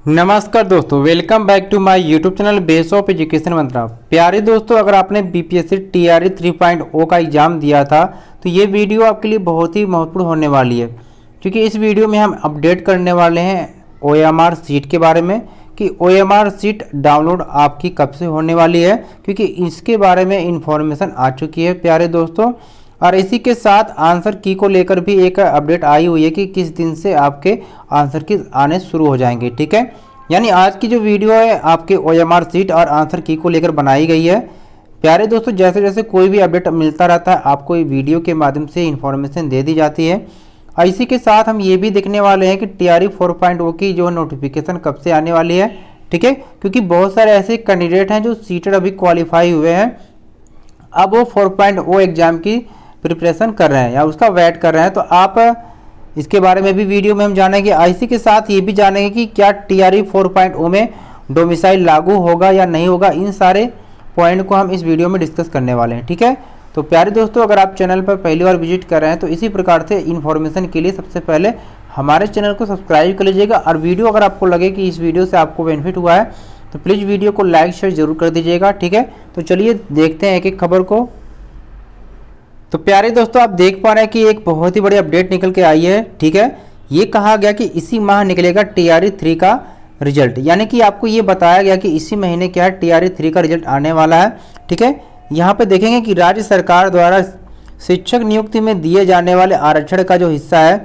नमस्कार दोस्तों, welcome back to my YouTube channel base of education Mantra. प्यारे दोस्तों, अगर आपने बीपीएससी टीआरई 3.0 का एग्ज़ाम दिया था तो ये वीडियो आपके लिए बहुत ही महत्वपूर्ण होने वाली है, क्योंकि इस वीडियो में हम अपडेट करने वाले हैं ओएमआर सीट के बारे में कि ओएमआर सीट डाउनलोड आपकी कब से होने वाली है, क्योंकि इसके बारे में इंफॉर्मेशन आ चुकी है प्यारे दोस्तों। और इसी के साथ आंसर की को लेकर भी एक अपडेट आई हुई है कि किस दिन से आपके आंसर की आने शुरू हो जाएंगे। ठीक है, यानी आज की जो वीडियो है आपके ओएमआर सीट और आंसर की को लेकर बनाई गई है। प्यारे दोस्तों, जैसे जैसे कोई भी अपडेट मिलता रहता है आपको ये वीडियो के माध्यम से इन्फॉर्मेशन दे दी जाती है। और इसी के साथ हम ये भी देखने वाले हैं कि टीआरई 4.0 की जो नोटिफिकेशन कब से आने वाली है। ठीक है, क्योंकि बहुत सारे ऐसे कैंडिडेट हैं जो सीटेड अभी क्वालिफाई हुए हैं, अब वो 4.0 एग्जाम की प्रिपरेशन कर रहे हैं या उसका वेट कर रहे हैं। तो आप इसके बारे में भी वीडियो में हम जानेंगे। इसी के साथ ये भी जानेंगे कि क्या टीआरई 4.0 में डोमिसाइल लागू होगा या नहीं होगा। इन सारे पॉइंट को हम इस वीडियो में डिस्कस करने वाले हैं। ठीक है, तो प्यारे दोस्तों, अगर आप चैनल पर पहली बार विजिट कर रहे हैं तो इसी प्रकार से इन्फॉर्मेशन के लिए सबसे पहले हमारे चैनल को सब्सक्राइब कर लीजिएगा। और वीडियो अगर आपको लगे कि इस वीडियो से आपको बेनिफिट हुआ है तो प्लीज़ वीडियो को लाइक शेयर जरूर कर दीजिएगा। ठीक है, तो चलिए देखते हैं एक एक खबर को। तो प्यारे दोस्तों, आप देख पा रहे हैं कि एक बहुत ही बड़ी अपडेट निकल के आई है। ठीक है, ये कहा गया कि इसी माह निकलेगा टीआरई 3 का रिजल्ट, यानी कि आपको ये बताया गया कि इसी महीने क्या है टीआरई 3 का रिजल्ट आने वाला है। ठीक है, यहाँ पे देखेंगे कि राज्य सरकार द्वारा शिक्षक नियुक्ति में दिए जाने वाले आरक्षण का जो हिस्सा है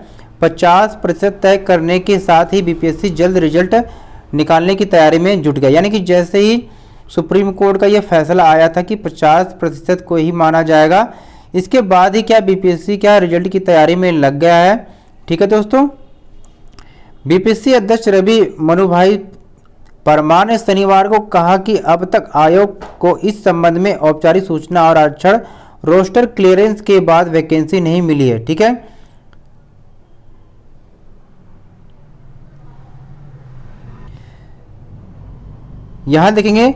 50% तय करने के साथ ही बीपीएससी जल्द रिजल्ट निकालने की तैयारी में जुट गया। यानी कि जैसे ही सुप्रीम कोर्ट का यह फैसला आया था कि 50% को ही माना जाएगा, इसके बाद ही क्या बीपीएससी क्या रिजल्ट की तैयारी में लग गया है। ठीक है दोस्तों, बीपीएससी अध्यक्ष रवि मनुभाई परमार ने शनिवार को कहा कि अब तक आयोग को इस संबंध में औपचारिक सूचना और आरक्षण रोस्टर क्लियरेंस के बाद वैकेंसी नहीं मिली है। ठीक है, यहां देखेंगे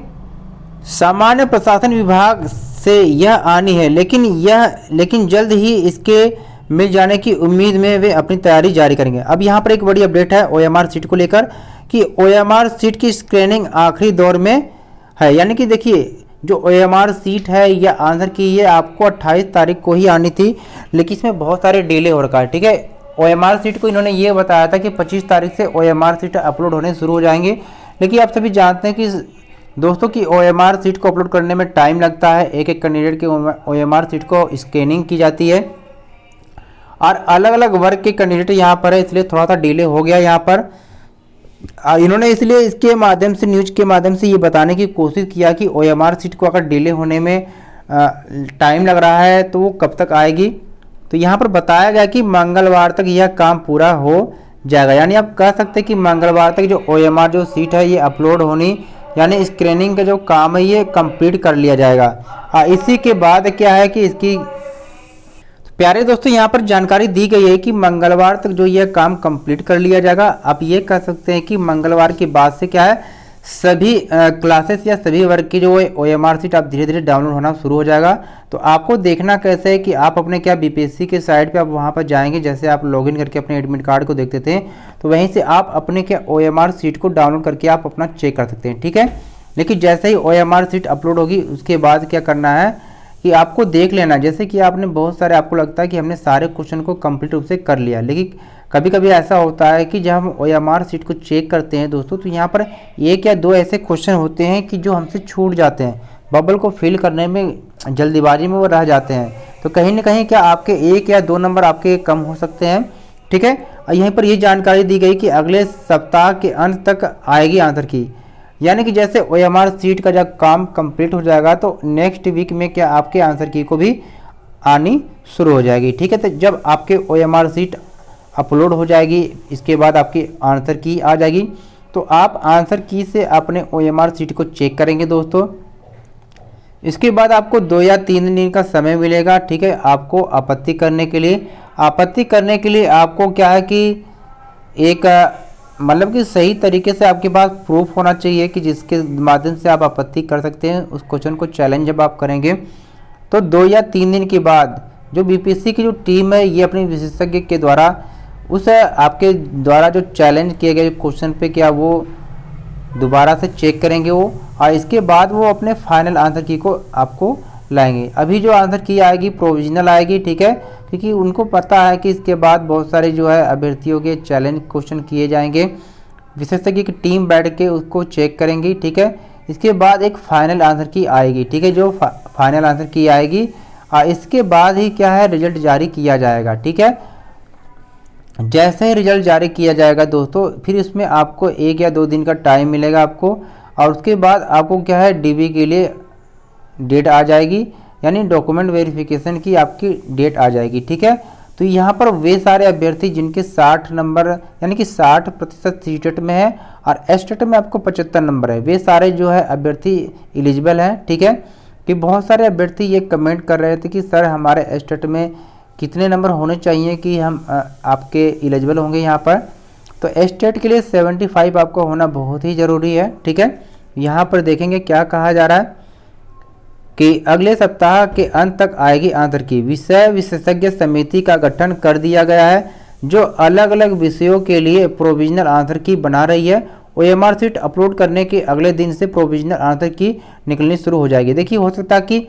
सामान्य प्रशासन विभाग से यह आनी है, लेकिन जल्द ही इसके मिल जाने की उम्मीद में वे अपनी तैयारी जारी करेंगे। अब यहाँ पर एक बड़ी अपडेट है ओएमआर सीट को लेकर कि ओएमआर सीट की स्क्रीनिंग आखिरी दौर में है। यानी कि देखिए, जो ओएमआर सीट है या आंसर की ये आपको 28 तारीख को ही आनी थी, लेकिन इसमें बहुत सारे डिले हो रखा है। ठीक है, ओएमआर सीट को इन्होंने ये बताया था कि 25 तारीख से ओएमआर सीट अपलोड होने शुरू हो जाएंगे, लेकिन आप सभी जानते हैं कि दोस्तों की ओएमआर सीट को अपलोड करने में टाइम लगता है। एक एक कैंडिडेट की ओएमआर सीट को स्कैनिंग की जाती है और अलग अलग वर्ग के कैंडिडेट यहाँ पर है, इसलिए थोड़ा सा डिले हो गया यहाँ पर। इन्होंने इसलिए इसके माध्यम से न्यूज के माध्यम से ये बताने की कोशिश किया कि ओएमआर सीट को अगर डिले होने में टाइम लग रहा है तो वो कब तक आएगी। तो यहाँ पर बताया गया कि मंगलवार तक यह काम पूरा हो जाएगा। यानी आप कह सकते हैं कि मंगलवार तक जो ओएमआर जो सीट है ये अपलोड होनी, यानी स्क्रीनिंग का जो काम है ये कंप्लीट कर लिया जाएगा। इसी के बाद क्या है कि इसकी प्यारे दोस्तों, यहाँ पर जानकारी दी गई है कि मंगलवार तक जो यह काम कंप्लीट कर लिया जाएगा। आप ये कह सकते हैं कि मंगलवार के बाद से क्या है सभी क्लासेस या सभी वर्ग की जो ओएमआर सीट आप धीरे धीरे डाउनलोड होना शुरू हो जाएगा। तो आपको देखना कैसे है कि आप अपने क्या बीपीएससी के साइट पे आप वहाँ पर जाएंगे, जैसे आप लॉगिन करके अपने एडमिट कार्ड को देखते थे तो वहीं से आप अपने क्या ओएमआर सीट को डाउनलोड करके आप अपना चेक कर सकते हैं। ठीक है, लेकिन जैसे ही ओएमआर सीट अपलोड होगी उसके बाद क्या करना है कि आपको देख लेना, जैसे कि आपने बहुत सारे आपको लगता है कि हमने सारे क्वेश्चन को कंप्लीट रूप से कर लिया, लेकिन कभी कभी ऐसा होता है कि जब हम ओएमआर सीट को चेक करते हैं दोस्तों तो यहाँ पर एक या दो ऐसे क्वेश्चन होते हैं कि जो हमसे छूट जाते हैं, बबल को फिल करने में जल्दीबाजी में वो रह जाते हैं। तो कहीं ना कहीं क्या आपके 1 या 2 नंबर आपके कम हो सकते हैं। ठीक है, यहीं पर ये जानकारी दी गई कि अगले सप्ताह के अंत तक आएगी आंसर की, यानी कि जैसे ओएमआर सीट का जब काम कंप्लीट हो जाएगा तो नेक्स्ट वीक में क्या आपके आंसर की को भी आनी शुरू हो जाएगी। ठीक है, तो जब आपके ओएमआर सीट अपलोड हो जाएगी इसके बाद आपकी आंसर की आ जाएगी, तो आप आंसर की से अपने ओएमआर सीट को चेक करेंगे दोस्तों। इसके बाद आपको 2 या 3 दिन का समय मिलेगा। ठीक है, आपको आपत्ति करने के लिए आपको क्या है कि एक मतलब कि सही तरीके से आपके पास प्रूफ होना चाहिए कि जिसके माध्यम से आप आपत्ति कर सकते हैं। उस क्वेश्चन को चैलेंज जब आप करेंगे तो 2 या 3 दिन के बाद जो बीपीएससी की जो टीम है ये अपने विशेषज्ञ के द्वारा उस आपके द्वारा जो चैलेंज किए गए क्वेश्चन पे क्या वो दोबारा से चेक करेंगे वो, और इसके बाद वो अपने फाइनल आंसर की को आपको लाएंगे। अभी जो आंसर की आएगी प्रोविजनल आएगी, ठीक है, क्योंकि उनको पता है कि इसके बाद बहुत सारे जो है अभ्यर्थियों के चैलेंज क्वेश्चन किए जाएंगे, विशेषज्ञ की टीम बैठ के उसको चेक करेंगी, ठीक है। इसके बाद एक फाइनल आंसर की आएगी, ठीक है, जो फाइनल आंसर की आएगी और इसके बाद ही क्या है रिजल्ट जारी किया जाएगा, ठीक है। जैसे ही रिजल्ट जारी किया जाएगा दोस्तों, फिर इसमें आपको 1 या 2 दिन का टाइम मिलेगा आपको, और उसके बाद आपको क्या है डीबी के लिए डेट आ जाएगी, यानी डॉक्यूमेंट वेरिफिकेशन की आपकी डेट आ जाएगी, ठीक है। तो यहाँ पर वे सारे अभ्यर्थी जिनके 60 नंबर यानी कि 60% सीटेट में है और एस्टेट में आपको 75 नंबर है, वे सारे जो है अभ्यर्थी एलिजिबल हैं, ठीक है। कि बहुत सारे अभ्यर्थी ये कमेंट कर रहे थे कि सर हमारे एस्टेट में कितने नंबर होने चाहिए कि हम आपके एलिजिबल होंगे यहाँ पर। तो एस्टेट के लिए 75 आपको होना बहुत ही ज़रूरी है, ठीक है। यहाँ पर देखेंगे क्या कहा जा रहा है कि अगले सप्ताह के अंत तक आएगी आंसर की। विषय विशेषज्ञ समिति का गठन कर दिया गया है जो अलग अलग विषयों के लिए प्रोविजनल आंसर की बना रही है। OMR शीट अपलोड करने के अगले दिन से प्रोविजनल आंसर की निकलनी शुरू हो जाएगी। देखिए हो सकता है कि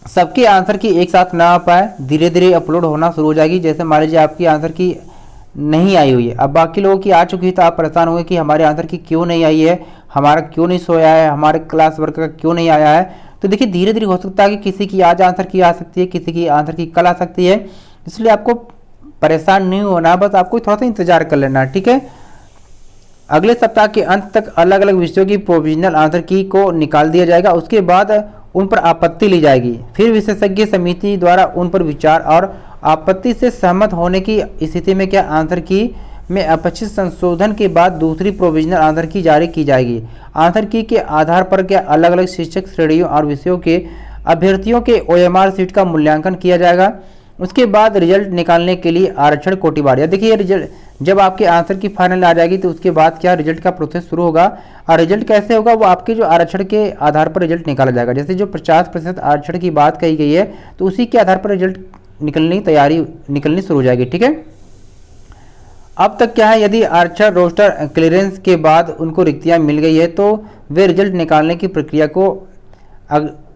सबके आंसर की एक साथ ना आ पाए, धीरे धीरे अपलोड होना शुरू हो जाएगी। जैसे मान लीजिए आपकी आंसर की नहीं आई हुई है, अब बाकी लोगों की आ चुकी है तो आप परेशान होंगे कि हमारे आंसर की क्यों नहीं आई है, हमारा क्यों नहीं सोया है, हमारे क्लास वर्क का क्यों नहीं आया है। तो देखिए धीरे धीरे हो सकता है कि किसी की आज आंसर की आ सकती है, किसी की आंसर की कल आ सकती है, इसलिए आपको परेशान नहीं होना, बस आपको थोड़ा सा इंतजार कर लेना, ठीक है। अगले सप्ताह के अंत तक अलग अलग विषयों की प्रोविजनल आंसर की को निकाल दिया जाएगा, उसके बाद उन पर आपत्ति ली जाएगी, फिर विशेषज्ञ समिति द्वारा उन पर विचार और आपत्ति से सहमत होने की स्थिति में क्या आंसर की में अपेक्षित संशोधन के बाद दूसरी प्रोविजनल आंसर की जारी की जाएगी। आंसर की के आधार पर क्या अलग अलग शिक्षक श्रेणियों और विषयों के अभ्यर्थियों के OMR सीट का मूल्यांकन किया जाएगा। उसके बाद रिजल्ट निकालने के लिए आरक्षण कोटिवार, या देखिए रिजल्ट जब आपके आंसर की फाइनल आ जाएगी तो उसके बाद क्या रिजल्ट का प्रोसेस शुरू होगा, और रिजल्ट कैसे होगा वो आपके जो आरक्षण के आधार पर रिजल्ट निकाला जाएगा। जैसे जो 50% आरक्षण की बात कही गई है तो उसी के आधार पर रिजल्ट निकलनी शुरू हो जाएगी, ठीक है। अब तक क्या है, यदि आरक्षण रोस्टर क्लियरेंस के बाद उनको रिक्तियां मिल गई है तो वे रिजल्ट निकालने की प्रक्रिया को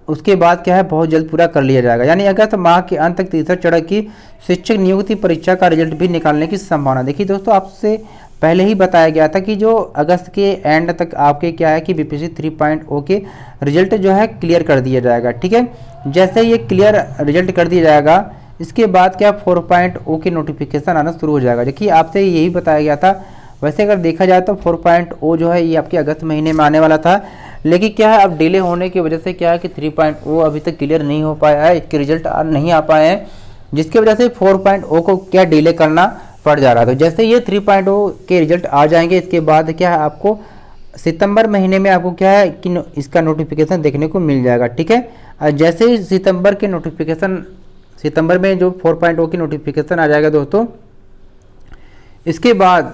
उसके बाद क्या है बहुत जल्द पूरा कर लिया जाएगा। यानी अगस्त माह के अंत तक तीसरे चरण की शिक्षक नियुक्ति परीक्षा का रिजल्ट भी निकालने की संभावना। देखिए दोस्तों आपसे पहले ही बताया गया था कि जो अगस्त के एंड तक आपके क्या है कि BPSC 3.0 के रिजल्ट जो है क्लियर कर दिया जाएगा, ठीक है। जैसे ये क्लियर रिजल्ट कर दिया जाएगा इसके बाद क्या 4.0 के नोटिफिकेशन आना शुरू हो जाएगा। देखिए आपसे यही बताया गया था। वैसे अगर देखा जाए तो 4.0 जो है ये आपके अगस्त महीने में आने वाला था, लेकिन क्या है अब डिले होने की वजह से क्या है कि 3.0 अभी तक क्लियर नहीं हो पाया है, इसके रिजल्ट नहीं आ पाए हैं, जिसकी वजह से 4.0 को क्या डिले करना पड़ जा रहा था। जैसे ये 3.0 के रिजल्ट आ जाएंगे इसके बाद क्या है आपको सितंबर महीने में आपको क्या है कि इसका नोटिफिकेशन देखने को मिल जाएगा, ठीक है। जैसे ही सितंबर में जो 4.0 की नोटिफिकेशन आ जाएगा दोस्तों, इसके बाद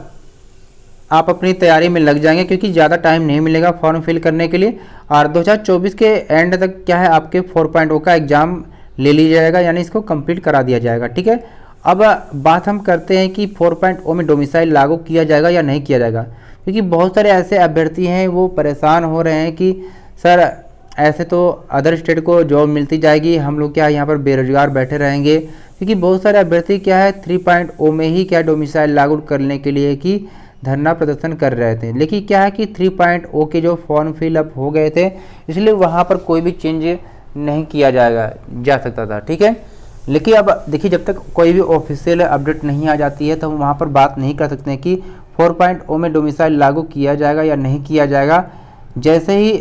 आप अपनी तैयारी में लग जाएंगे क्योंकि ज़्यादा टाइम नहीं मिलेगा फॉर्म फिल करने के लिए। और 2024 के एंड तक क्या है आपके 4.0 का एग्ज़ाम ले लिया जाएगा, यानी इसको कंप्लीट करा दिया जाएगा, ठीक है। अब बात हम करते हैं कि 4.0 में डोमिसाइल लागू किया जाएगा या नहीं किया जाएगा, क्योंकि बहुत सारे ऐसे अभ्यर्थी हैं वो परेशान हो रहे हैं कि सर ऐसे तो अदर स्टेट को जॉब मिलती जाएगी, हम लोग क्या यहाँ पर बेरोजगार बैठे रहेंगे। क्योंकि बहुत सारे अभ्यर्थी क्या है 3.0 में ही क्या डोमिसाइल लागू करने के लिए कि धरना प्रदर्शन कर रहे थे, लेकिन क्या है कि 3.0 के जो फॉर्म फिलअप हो गए थे इसलिए वहाँ पर कोई भी चेंज नहीं किया जा सकता था, ठीक है। लेकिन अब देखिए जब तक कोई भी ऑफिशियल अपडेट नहीं आ जाती है तो हम वहाँ पर बात नहीं कर सकते हैं कि 4.0 में डोमिसाइल लागू किया जाएगा या नहीं किया जाएगा। जैसे ही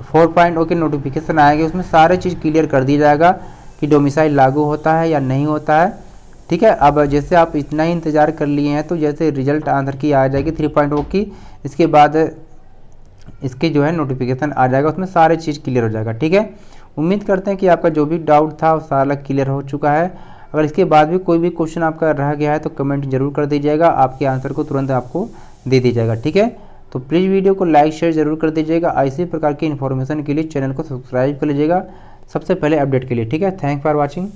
4.0 के नोटिफिकेशन आएंगे उसमें सारे चीज़ क्लियर कर दिया जाएगा कि डोमिसाइल लागू होता है या नहीं होता है, ठीक है। अब जैसे आप इतना ही इंतज़ार कर लिए हैं तो जैसे रिजल्ट आंसर की आ जाएगी 3.0 की, इसके बाद इसके जो है नोटिफिकेशन आ जाएगा, उसमें सारे चीज़ क्लियर हो जाएगा, ठीक है। उम्मीद करते हैं कि आपका जो भी डाउट था वो सारा क्लियर हो चुका है। अगर इसके बाद भी कोई भी क्वेश्चन आपका रह गया है तो कमेंट जरूर कर दीजिएगा, आपके आंसर को तुरंत आपको दे दी जाएगा, ठीक है। तो प्लीज़ वीडियो को लाइक शेयर जरूर कर दीजिएगा। ऐसी प्रकार की इन्फॉर्मेशन के लिए चैनल को सब्सक्राइब कर लीजिएगा सबसे पहले अपडेट के लिए, ठीक है। Thank for watching.